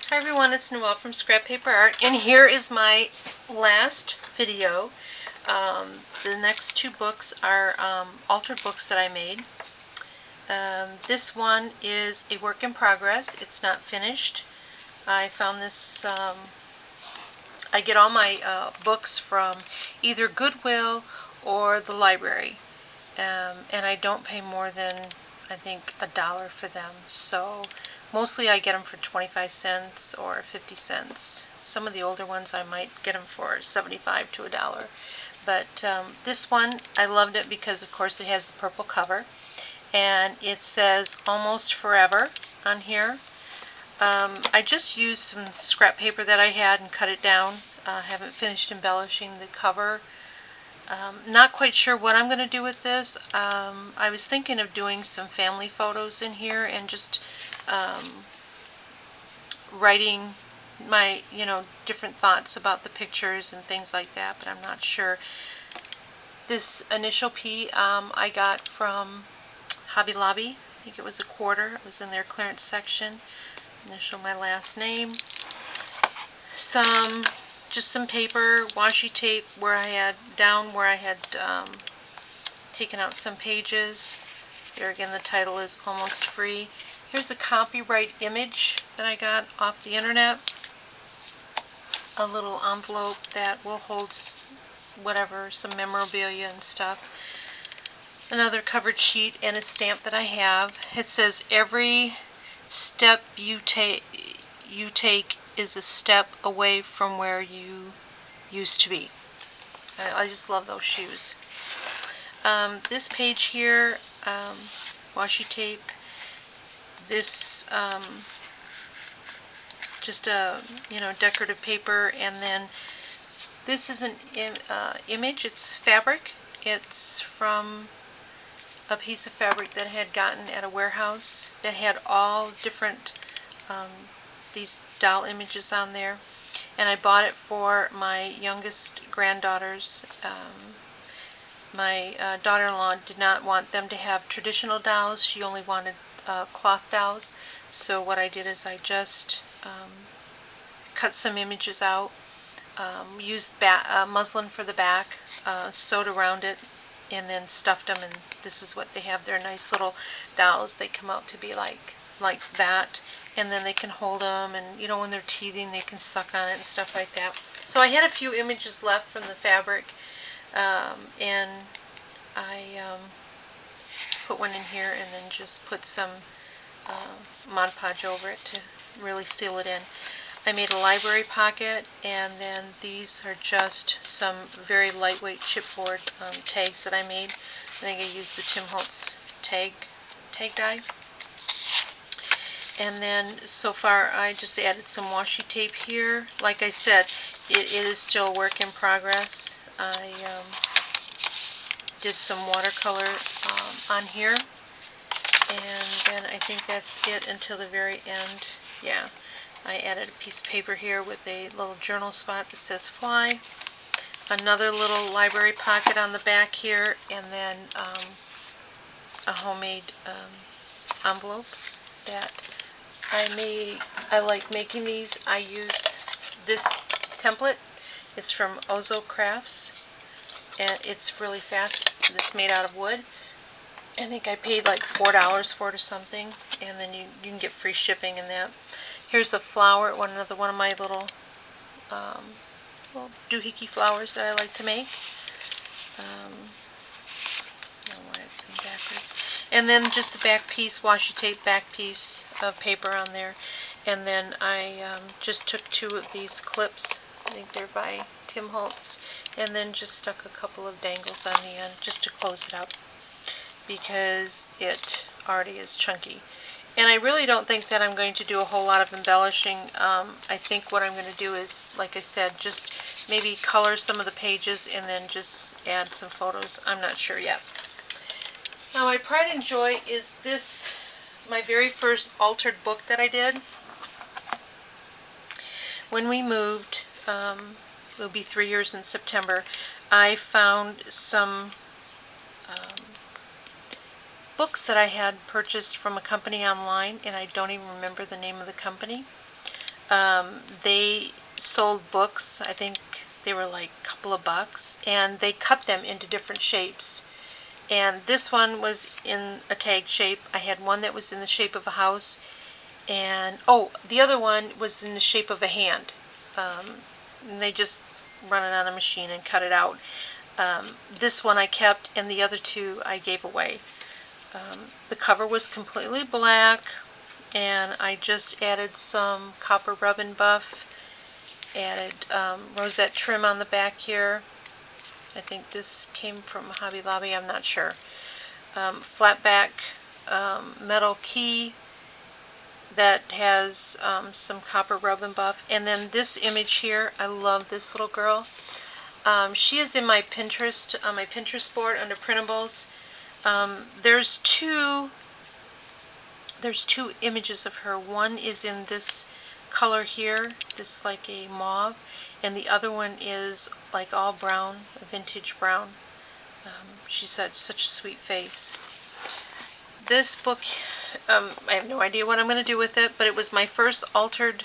Hi everyone, it's Noelle from Scrap Paper Art, and here is my last video. The next two books are altered books that I made. This one is a work in progress. It's not finished. I found this, I get all my books from either Goodwill or the library, and I don't pay more than, I think, $1 for them. So mostly I get them for 25 cents or 50 cents. Some of the older ones I might get them for 75 to $1. But this one, I loved it because of course it has the purple cover, and it says Almost Forever on here. I just used some scrap paper that I had and cut it down. I haven't finished embellishing the cover. Not quite sure what I'm going to do with this. I was thinking of doing some family photos in here and just writing my, different thoughts about the pictures and things like that, but I'm not sure. This initial P I got from Hobby Lobby. I think it was $1. It was in their clearance section. Initial my last name. Just some paper, washi tape where I had taken out some pages. There again, the title is Almost Free. Here's a copyright image that I got off the internet. A little envelope that will hold whatever, some memorabilia and stuff. Another covered sheet and a stamp that I have. It says, "Every step you take is a step away from where you used to be." I just love those shoes. This page here, washi tape. This just a decorative paper, and then this is an image. It's fabric. It's from a piece of fabric that I had gotten at a warehouse that had all different these doll images on there, and I bought it for my youngest granddaughters. My daughter-in-law did not want them to have traditional dolls. She only wanted cloth dolls. So what I did is I just cut some images out, used muslin for the back, sewed around it, and then stuffed them, and this is what they have. They're nice little dolls. They come out to be like that, and then they can hold them, and when they're teething they can suck on it and stuff like that. So I had a few images left from the fabric, and I put one in here and then just put some Mod Podge over it to really seal it in. I made a library pocket, and then these are just some very lightweight chipboard tags that I made. I think I used the Tim Holtz tag die. And then so far I just added some washi tape here. Like I said, it is still a work in progress. I did some watercolor on here, and then I think that's it until the very end. Yeah, I added a piece of paper here with a little journal spot that says Fly, another little library pocket on the back here, and then a homemade envelope that I like making these. I use this template. It's from Ozo Crafts, and it's really fast. It's made out of wood. I think I paid like $4 for it or something, and then you can get free shipping and that. Here's a flower, another one of my little doohickey flowers that I like to make. I don't know why it's in backwards. And then just a back piece, washi tape back piece of paper on there. And then I just took two of these clips. I think they're by Tim Holtz. And then just stuck a couple of dangles on the end just to close it up, because it already is chunky. And I really don't think that I'm going to do a whole lot of embellishing. I think what I'm going to do is, like I said, just maybe color some of the pages and then just add some photos. I'm not sure yet. Now, my pride and joy is this, my very first altered book that I did. When we moved, it'll be 3 years in September, I found some books that I had purchased from a company online, and I don't even remember the name of the company. They sold books. I think they were like a couple of bucks, and they cut them into different shapes. And this one was in a tag shape. I had one that was in the shape of a house, and the other one was in the shape of a hand. And they just run it on a machine and cut it out. This one I kept, and the other two I gave away. The cover was completely black, and I just added some copper rub and buff, added rosette trim on the back here. I think this came from Hobby Lobby, I'm not sure. Flat back metal key that has some copper rub and buff. And then this image here, I love this little girl. She is in my Pinterest, on my Pinterest board under printables. There's two images of her. One is in this color here, this like a mauve, and the other one is like all brown, a vintage brown. She's got such a sweet face. This book, I have no idea what I'm going to do with it, but it was my first altered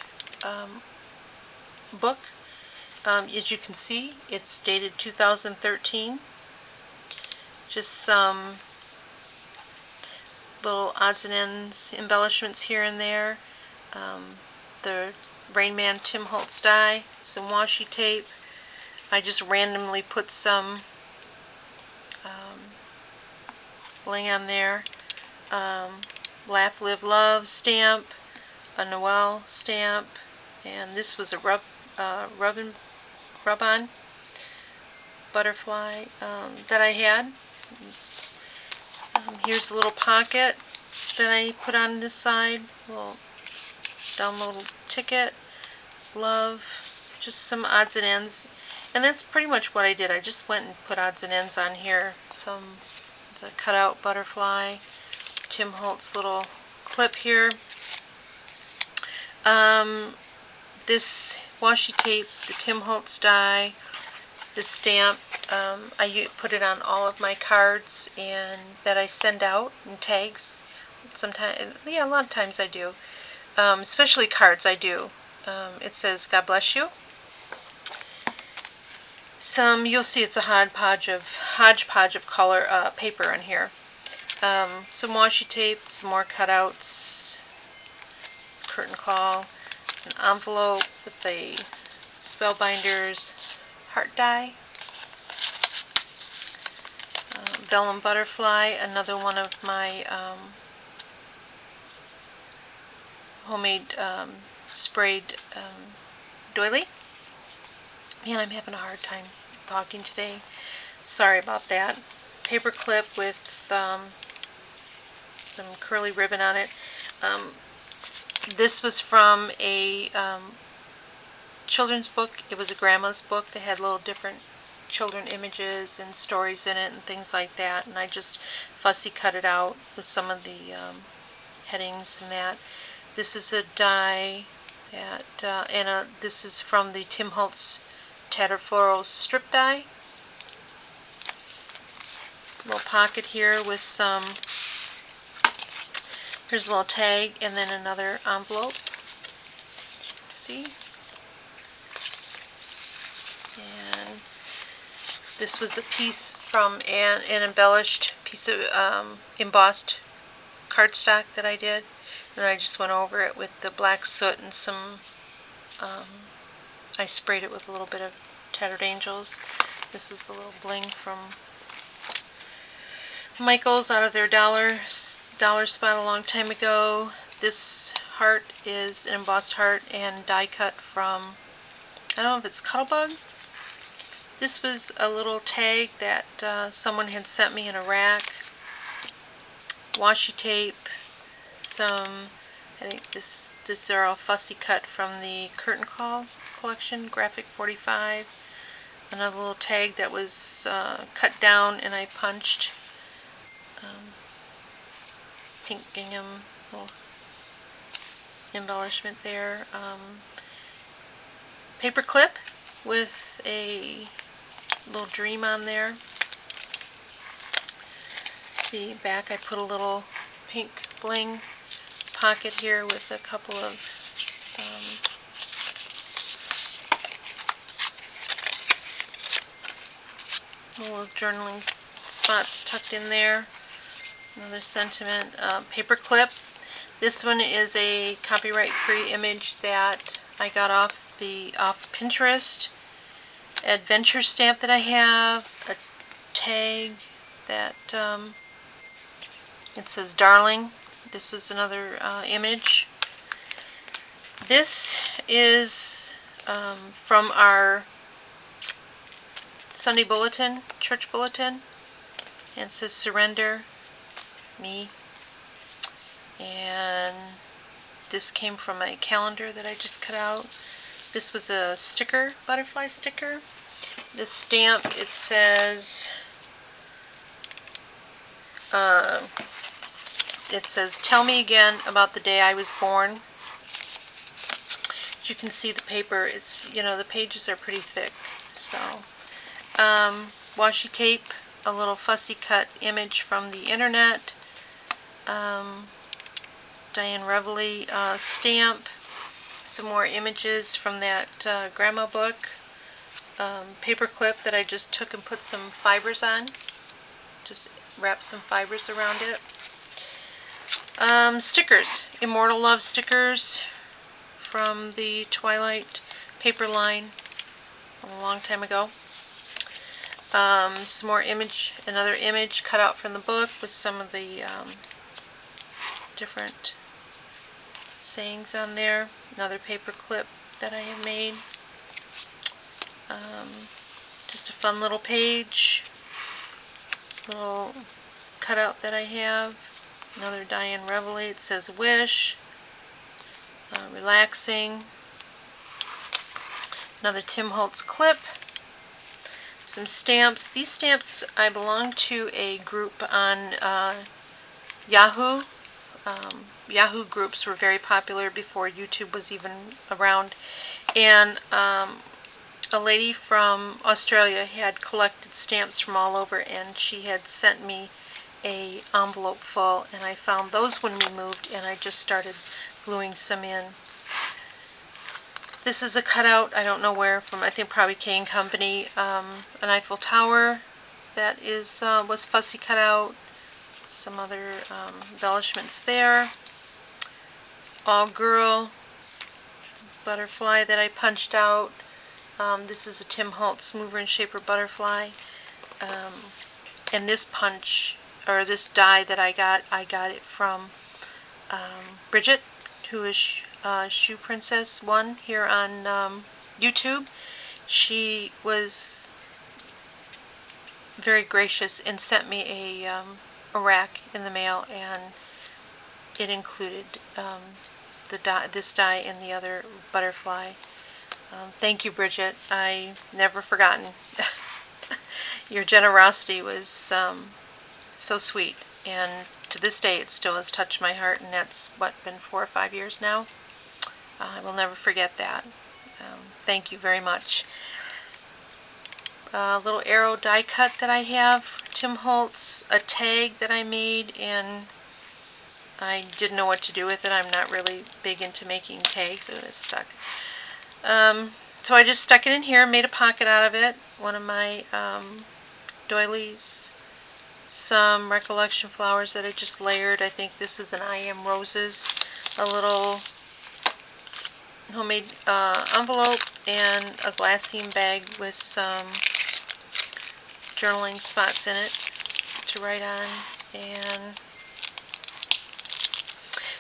book. As you can see, it's dated 2013. Just some little odds and ends, embellishments here and there. The Rain Man Tim Holtz die, some washi tape. I just randomly put some bling on there. Laugh, Live, Love stamp, a Noel stamp, and this was a rub-on butterfly that I had. Here's a little pocket that I put on this side, a little download ticket, love, just some odds and ends. And that's pretty much what I did. I just went and put odds and ends on here. Some cutout butterfly, Tim Holtz little clip here. This washi tape, the Tim Holtz die, the stamp, I put it on all of my cards and that I send out in tags. Sometimes, yeah, a lot of times I do. Especially cards, I do. It says God bless you. You'll see it's a hodgepodge of color paper on here. Some washi tape, some more cutouts, curtain call, an envelope with a Spellbinders heart die, vellum butterfly, another one of my homemade sprayed doily. Man, I'm having a hard time talking today. Sorry about that. Paper clip with some curly ribbon on it. This was from a children's book. It was a grandma's book that had little different children images and stories in it and things like that. And I just fussy cut it out with some of the headings and that. This is a die that, this is from the Tim Holtz Tattered Floral strip die. Little pocket here with some, here's a little tag and then another envelope. See? And this was a piece from an embellished piece of embossed cardstock that I did. And I just went over it with the black soot and some, I sprayed it with a little bit of Tattered Angels. This is a little bling from Michael's out of their dollar spot a long time ago. This heart is an embossed heart and die cut from, I don't know if it's Cuttlebug. This was a little tag that someone had sent me in a rack. Washi tape. Some, I think this are all fussy cut from the Curtain Call collection, Graphic 45. Another little tag that was cut down and I punched. Pink gingham little embellishment there. Paper clip with a little dream on there. The back I put a little pink bling pocket here with a couple of Little journaling spots tucked in there. Another sentiment. Paper clip. This one is a copyright-free image that I got off Pinterest. Adventure stamp that I have. A tag that it says "Darling." This is another image. This is from our Sunday bulletin, church bulletin, and it says "Surrender Me." And this came from a calendar that I just cut out. This was a sticker, butterfly sticker. This stamp, it says "Tell me again about the day I was born." As you can see, the paper, the pages are pretty thick. So, washi tape, a little fussy cut image from the internet. Diane Reveley stamp, some more images from that grandma book, paper clip that I just took and put some fibers on, just wrapped some fibers around it. Stickers, Immortal Love stickers from the Twilight paper line a long time ago. Some more another image cut out from the book with some of the different sayings on there. Another paper clip that I have made. Just a fun little page. Little cutout that I have. Another Diane Reveley. It says "Wish." Relaxing. Another Tim Holtz clip. Some stamps. These stamps, I belong to a group on Yahoo. Yahoo groups were very popular before YouTube was even around, and a lady from Australia had collected stamps from all over, and she had sent me a envelope full, and I found those when we moved, and I just started gluing some in. This is a cutout, I don't know where, from I think probably K & Company, an Eiffel Tower that was fussy cut out. Some other embellishments there. All girl butterfly that I punched out. This is a Tim Holtz mover and shaper butterfly. And this this die that I got it from Bridget, who is Shoe Princess 1 here on YouTube. She was very gracious and sent me a rack in the mail, and it included this die and the other butterfly. Thank you, Bridget. I never forgotten. Your generosity was so sweet, and to this day it still has touched my heart, and that's been 4 or 5 years now. I will never forget that. Thank you very much. A little arrow die cut that I have, Tim Holtz, a tag that I made, and I didn't know what to do with it. I'm not really big into making tags, so it's stuck. So I just stuck it in here, made a pocket out of it. One of my doilies, some recollection flowers that I just layered. I think this is an I Am Roses, a little homemade envelope, and a glassine bag with some journaling spots in it to write on. And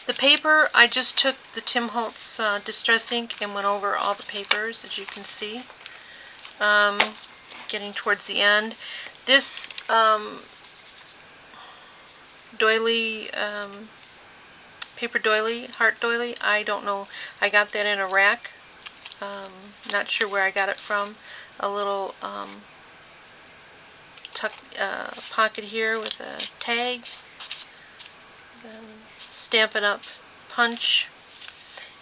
the paper, I just took the Tim Holtz Distress Ink and went over all the papers, as you can see. Getting towards the end. This doily, paper doily, heart doily, I don't know. I got that in a rack. Not sure where I got it from. A little pocket here with a tag. Stampin' Up punch.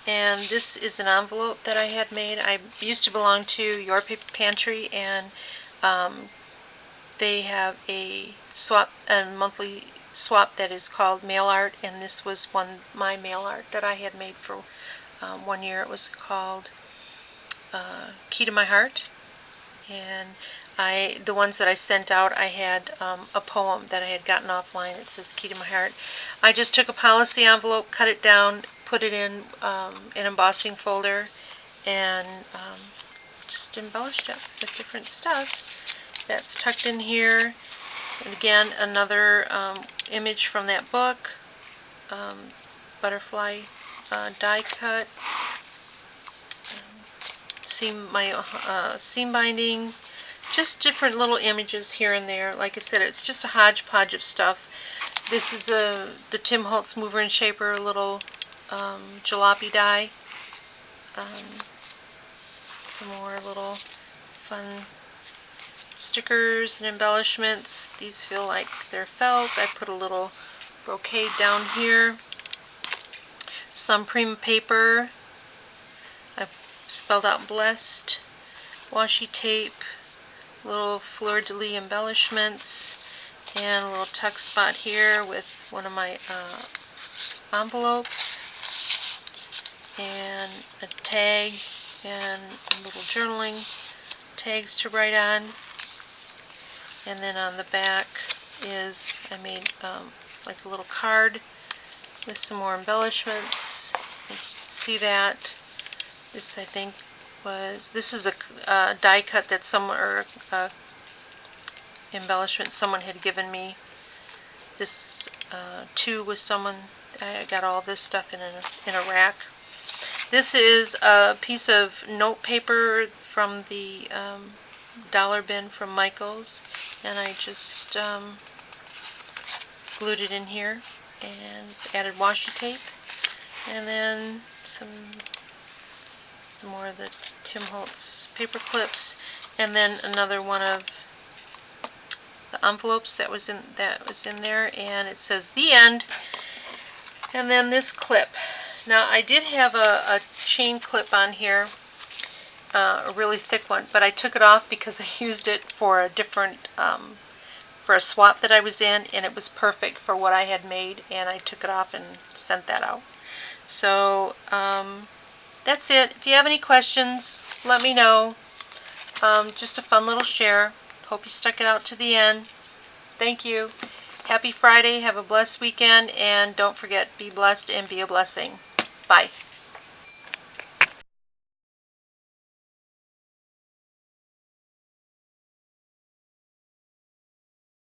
And this is an envelope that I had made. I used to belong to Your Paper Pantry, and they have a monthly swap that is called mail art, and this was my mail art that I had made for 1 year. It was called Key to My Heart, And the ones that I sent out, I had a poem that I had gotten offline. It says "Key to My Heart." I just took a policy envelope, cut it down, put it in an embossing folder, and just embellished it with different stuff. That's tucked in here. And again, another image from that book, butterfly die cut, seam binding, just different little images here and there. Like I said, it's just a hodgepodge of stuff. This is the Tim Holtz mover and shaper little jalopy die. Some more little fun stickers and embellishments. These feel like they're felt. I put a little brocade down here. Some Prima paper. I've spelled out blessed. Washi tape. Little fleur-de-lis embellishments. And a little tuck spot here with one of my envelopes. And a tag and little journaling tags to write on. And then on the back is, I made like a little card with some more embellishments. You can see that. This, I think, this is a die cut that someone, or embellishment someone had given me. This too was someone. I got all this stuff in a rack. This is a piece of note paper from the dollar bin from Michael's, and I just glued it in here and added washi tape, and then some more of the Tim Holtz paper clips, and then another one of the envelopes that was in there, and it says "The End." And then this clip. Now, I did have a chain clip on here, a really thick one, but I took it off because I used it for a different, for a swap that I was in, and it was perfect for what I had made, and I took it off and sent that out. So, that's it. If you have any questions, let me know. Just a fun little share. Hope you stuck it out to the end. Thank you. Happy Friday. Have a blessed weekend, and don't forget, be blessed and be a blessing. Bye.